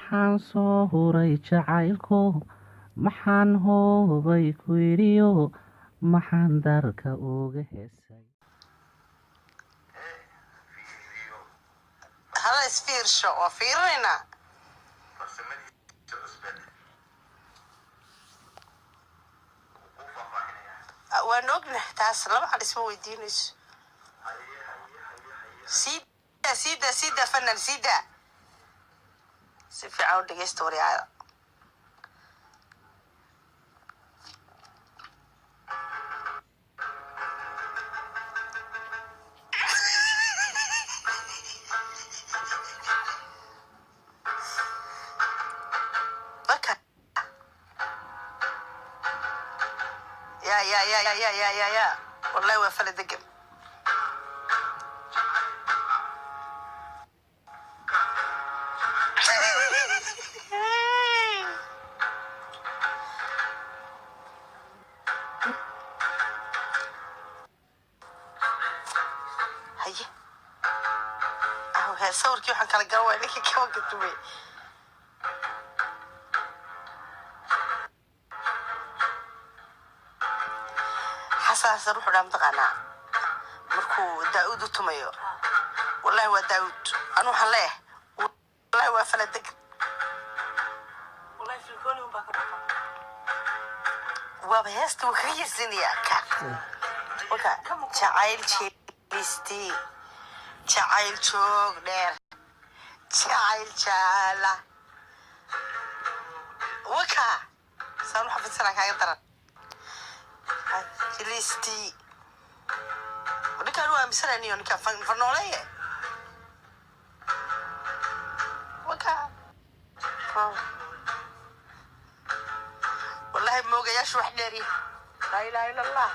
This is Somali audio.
maxaan soo huray jacaylku maxaan hoobay ku yidhiyo maxaan darka uga heesay hala isfiirsho waa fiirinaynaa waan ognahay taas laba cad isma weydiinayso sida fanan sida si fiican u dhegeysta waryaada ya wallahi waa fala degan haye sawirkii waxaan kala garan waaya ninkii kaba gadumay xasaasa ruuxu dhaa mataqaanaa markuu daa'uud u tumayo wallahi waa daa'uud anu waxaan leeyahay wallahi waa fala degan waaba heesta wuu kaga yersinayaa waka jacayl jeelisti jacayl joog dheer jacayl jaala waka saan u xafidsanaa kaaga daran jelisti ninkaan u aaminsananiyo ninkaan fanooleeye waka wallahi moogayaashu wax dheeriya laa ilaaha ila allah